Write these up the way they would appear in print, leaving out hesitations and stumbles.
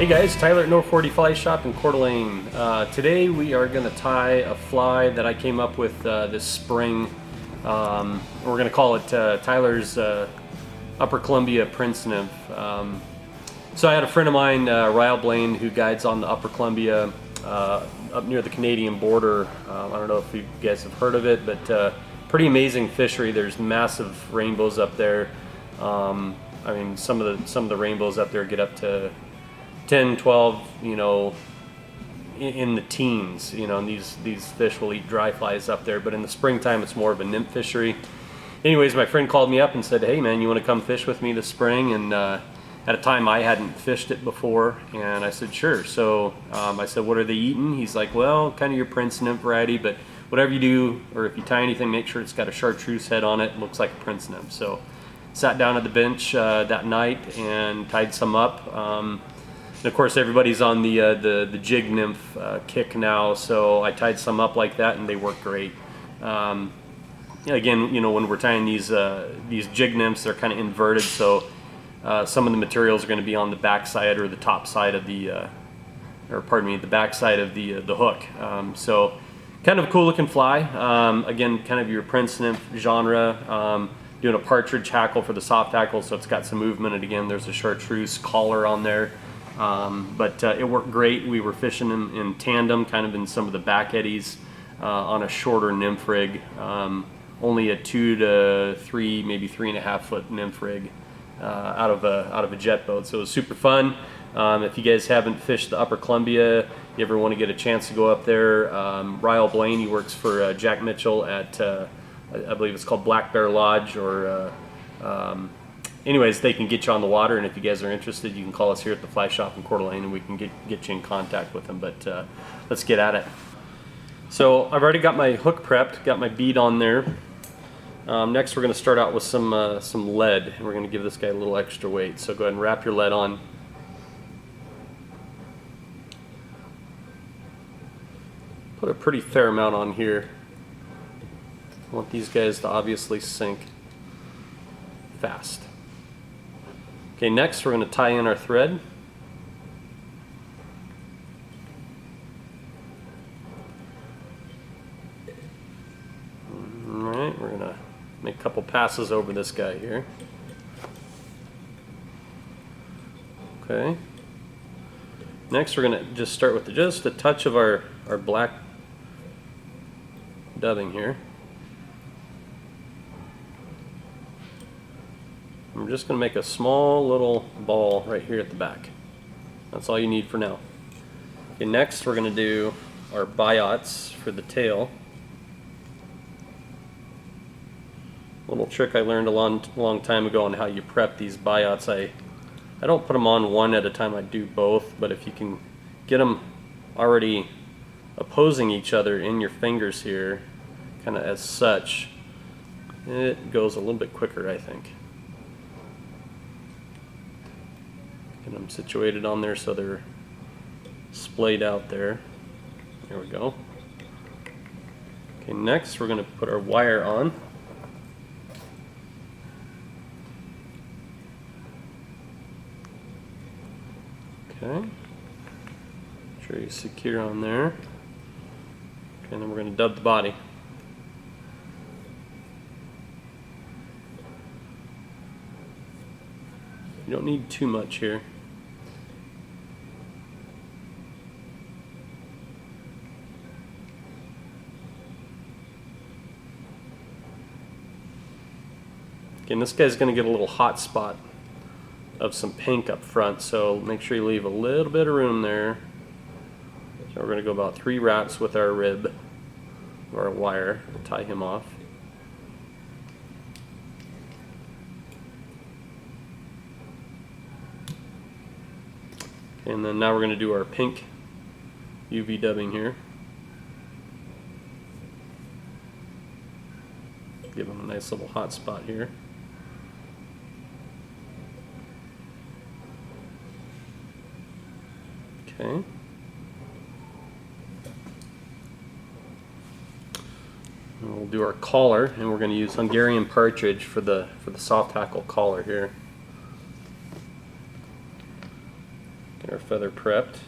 Hey guys, Tyler at Northport Fly Shop in Coeur d'Alene. Today we are going to tie a fly that I came up with this spring. We're going to call it Tyler's Upper Columbia Prince Nymph. So I had a friend of mine, Ryle Blaine, who guides on the Upper Columbia up near the Canadian border. I don't know if you guys have heard of it, but pretty amazing fishery. There's massive rainbows up there. I mean, some of the rainbows up there get up to 10, 12, you know, in the teens, you know, and these fish will eat dry flies up there, but in the springtime it's more of a nymph fishery. Anyways, my friend called me up and said, hey man, you want to come fish with me this spring? And at a time I hadn't fished it before, and I said sure. So I said, what are they eating? He's like, well, kind of your prince nymph variety, but whatever you do, or if you tie anything, make sure it's got a chartreuse head on it. It looks like a prince nymph. So sat down at the bench that night and tied some up. And of course, everybody's on the jig nymph kick now, so I tied some up like that, and they work great. Again, you know, when we're tying these jig nymphs, they're kind of inverted, so some of the materials are going to be on the back side or the top side of the back side of the hook. So kind of a cool looking fly. Again, kind of your prince nymph genre. Doing a partridge hackle for the soft hackle, so it's got some movement, and again, there's a chartreuse collar on there. But it worked great. We were fishing in tandem, kind of in some of the back eddies on a shorter nymph rig, only a 2 to 3, maybe 3.5 foot nymph rig out of a jet boat. So it was super fun. If you guys haven't fished the Upper Columbia, you ever want to get a chance to go up there, Ryle Blaine, he works for Jack Mitchell at I believe it's called Black Bear Lodge, or anyways, they can get you on the water, and if you guys are interested, you can call us here at the fly shop in Coeur d'Alene, and we can get you in contact with them. But let's get at it. So I've already got my hook prepped, got my bead on there. Next, we're going to start out with some lead, and we're going to give this guy a little extra weight. So go ahead and wrap your lead on. Put a pretty fair amount on here. I want these guys to obviously sink fast. Okay, next we're going to tie in our thread. Alright, we're going to make a couple passes over this guy here. Okay. Next we're going to just start with just a touch of our black dubbing here. I'm just going to make a small little ball right here at the back. That's all you need for now. Okay, next we're going to do our biots for the tail. A little trick I learned a long time ago on how you prep these biots. I don't put them on one at a time, I do both, but if you can get them already opposing each other in your fingers here, kind of as such, it goes a little bit quicker, I think. Get them situated on there so they're splayed out there. There we go. Okay, next we're going to put our wire on. Okay. Make sure you secure on there. Okay, and then we're going to dub the body. You don't need too much here. Okay, and this guy's going to get a little hot spot of some pink up front, so make sure you leave a little bit of room there. So we're going to go about 3 wraps with our rib, or our wire, to tie him off. And then now we're going to do our pink UV dubbing here. Give him a nice little hot spot here. Okay. And we'll do our collar, and we're going to use Hungarian partridge for the soft hackle collar here. Get our feather prepped.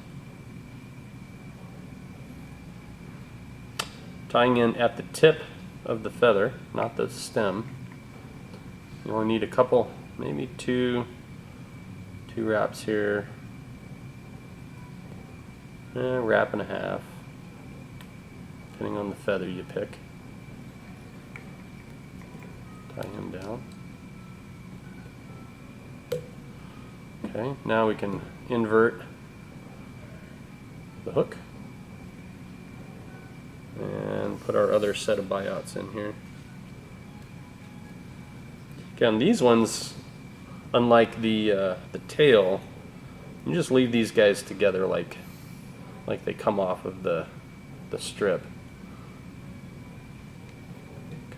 Tying in at the tip of the feather, not the stem. You only need a couple, maybe two wraps here. Wrap and a half, depending on the feather you pick. Tie him down. Okay, now we can invert the hook and put our other set of buyouts in here. Again, these ones, unlike the tail, you just leave these guys together like they come off of the strip.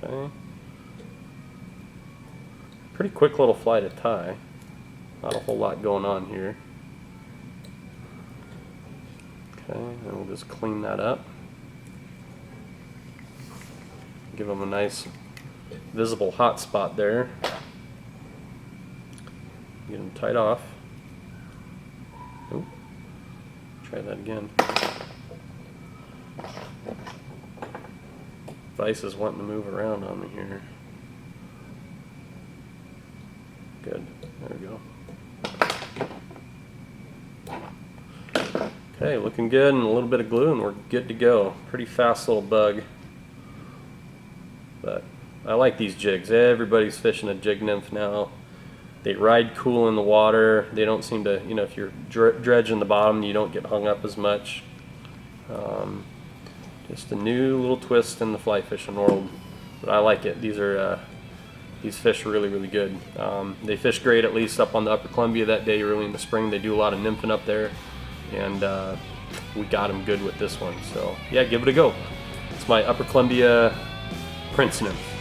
Okay. Pretty quick little fly to tie. Not a whole lot going on here. Okay, and we'll just clean that up. Give them a nice visible hot spot there. Get them tied off. Ooh. Try that again. Vice is wanting to move around on me here. Good. There we go. Okay, looking good, and a little bit of glue and we're good to go. Pretty fast little bug. But I like these jigs. Everybody's fishing a jig nymph now. They ride cool in the water. They don't seem to, if you're dredging the bottom, you don't get hung up as much. Just a new little twist in the fly fishing world. But I like it. These fish are really, really good. They fish great, at least up on the Upper Columbia that day early in the spring. They do a lot of nymphing up there, and we got them good with this one. So yeah, give it a go. It's my Upper Columbia Prince nymph.